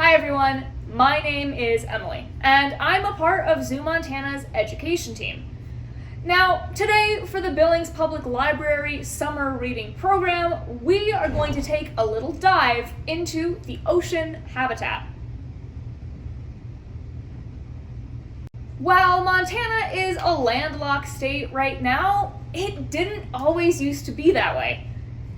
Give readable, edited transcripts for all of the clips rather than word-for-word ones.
Hi everyone, my name is Emily, and I'm a part of Zoo Montana's education team. Now, today for the Billings Public Library Summer Reading Program, we are going to take a little dive into the ocean habitat. While Montana is a landlocked state right now, it didn't always used to be that way.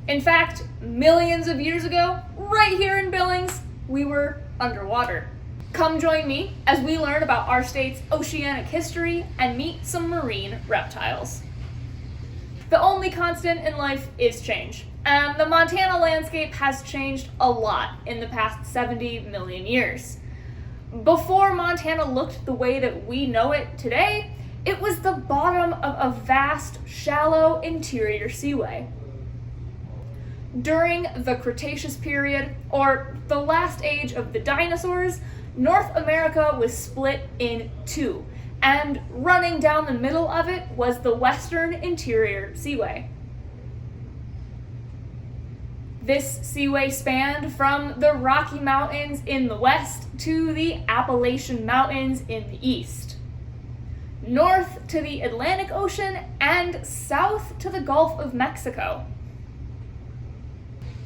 In fact, millions of years ago, right here in Billings, we were underwater. Come join me as we learn about our state's oceanic history and meet some marine reptiles. The only constant in life is change, and the Montana landscape has changed a lot in the past 70 million years. Before Montana looked the way that we know it today, it was the bottom of a vast, shallow interior seaway. During the Cretaceous period, or the last age of the dinosaurs, North America was split in two, and running down the middle of it was the Western Interior Seaway. This seaway spanned from the Rocky Mountains in the west to the Appalachian Mountains in the east, north to the Atlantic Ocean, and south to the Gulf of Mexico.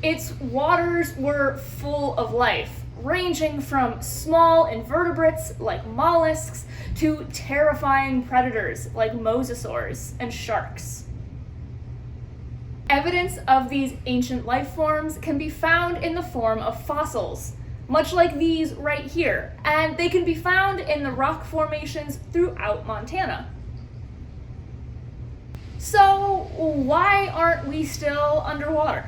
Its waters were full of life, ranging from small invertebrates like mollusks to terrifying predators like mosasaurs and sharks. Evidence of these ancient life forms can be found in the form of fossils, much like these right here, and they can be found in the rock formations throughout Montana. So, why aren't we still underwater?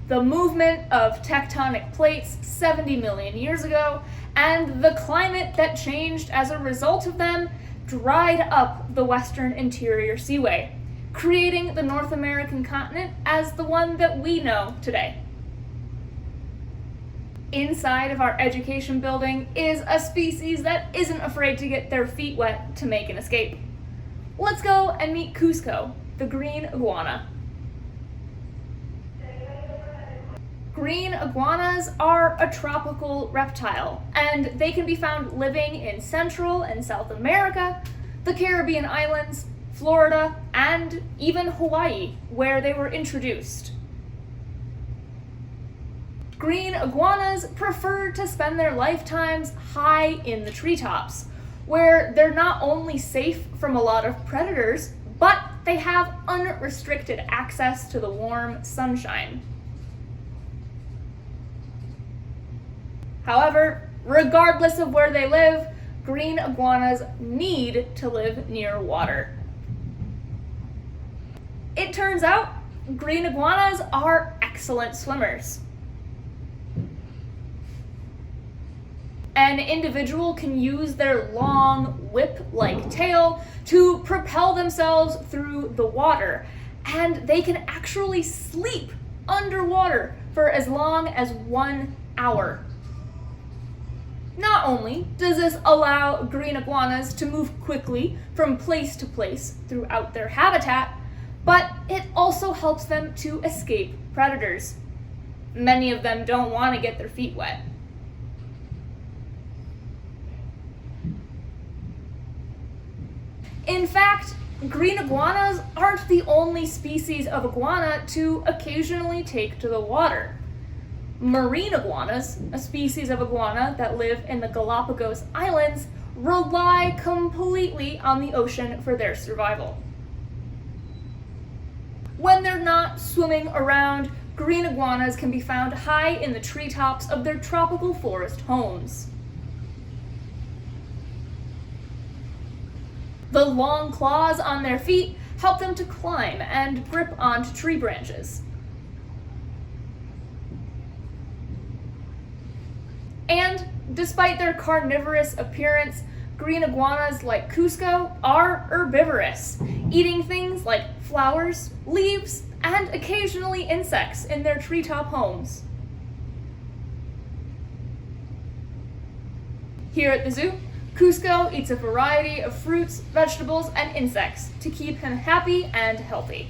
The movement of tectonic plates 70 million years ago, and the climate that changed as a result of them, dried up the Western Interior Seaway, creating the North American continent as the one that we know today. Inside of our education building is a species that isn't afraid to get their feet wet to make an escape. Let's go and meet Kuzco, the green iguana. Green iguanas are a tropical reptile, and they can be found living in Central and South America, the Caribbean islands, Florida, and even Hawaii, where they were introduced. Green iguanas prefer to spend their lifetimes high in the treetops, where they're not only safe from a lot of predators, but they have unrestricted access to the warm sunshine. However, regardless of where they live, green iguanas need to live near water. It turns out, green iguanas are excellent swimmers. An individual can use their long, whip-like tail to propel themselves through the water, and they can actually sleep underwater for as long as 1 hour. Not only does this allow green iguanas to move quickly from place to place throughout their habitat, but it also helps them to escape predators. Many of them don't want to get their feet wet. In fact, green iguanas aren't the only species of iguana to occasionally take to the water. Marine iguanas, a species of iguana that live in the Galapagos Islands, rely completely on the ocean for their survival. When they're not swimming around, green iguanas can be found high in the treetops of their tropical forest homes. The long claws on their feet help them to climb and grip onto tree branches. And despite their carnivorous appearance, green iguanas like Kuzco are herbivorous, eating things like flowers, leaves, and occasionally insects in their treetop homes. Here at the zoo, Kuzco eats a variety of fruits, vegetables, and insects to keep him happy and healthy.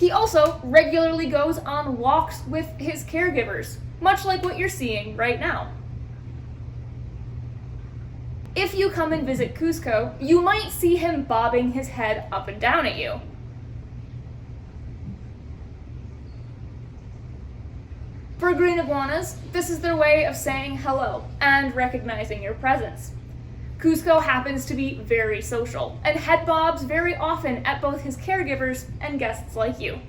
He also regularly goes on walks with his caregivers, much like what you're seeing right now. If you come and visit Kuzco, you might see him bobbing his head up and down at you. For green iguanas, this is their way of saying hello and recognizing your presence. Kuzco happens to be very social and head bobs very often at both his caregivers and guests like you.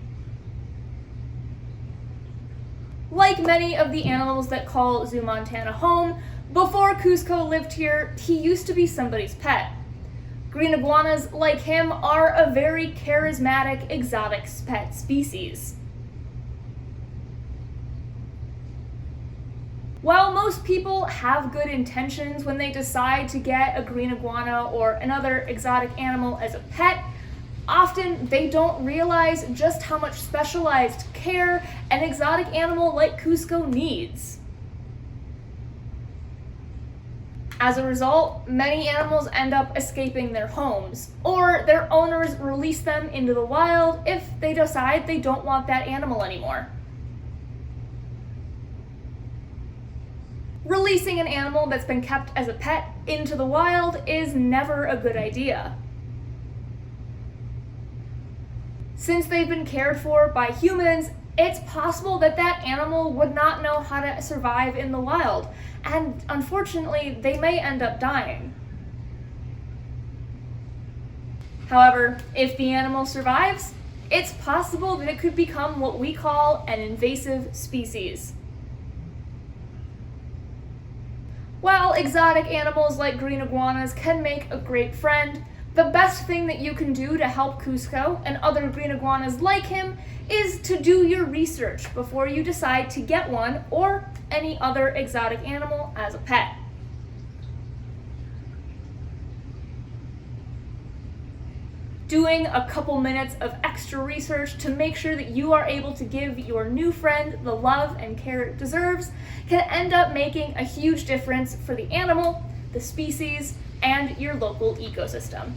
Like many of the animals that call Zoo Montana home, before Kuzco lived here, he used to be somebody's pet. Green iguanas, like him, are a very charismatic exotic pet species. While most people have good intentions when they decide to get a green iguana or another exotic animal as a pet, often they don't realize just how much specialized care an exotic animal like Kuzco needs. As a result, many animals end up escaping their homes, or their owners release them into the wild if they decide they don't want that animal anymore. Releasing an animal that's been kept as a pet into the wild is never a good idea. Since they've been cared for by humans, it's possible that that animal would not know how to survive in the wild, and unfortunately, they may end up dying. However, if the animal survives, it's possible that it could become what we call an invasive species. While exotic animals like green iguanas can make a great friend, the best thing that you can do to help Kuzco and other green iguanas like him is to do your research before you decide to get one or any other exotic animal as a pet. Doing a couple minutes of extra research to make sure that you are able to give your new friend the love and care it deserves can end up making a huge difference for the animal, the species, and your local ecosystem.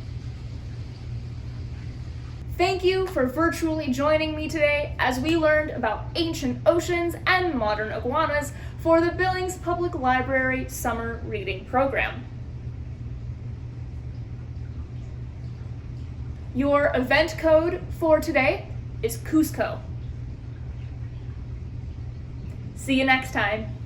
Thank you for virtually joining me today as we learned about ancient oceans and modern iguanas for the Billings Public Library Summer Reading Program. Your event code for today is Kuzco. See you next time.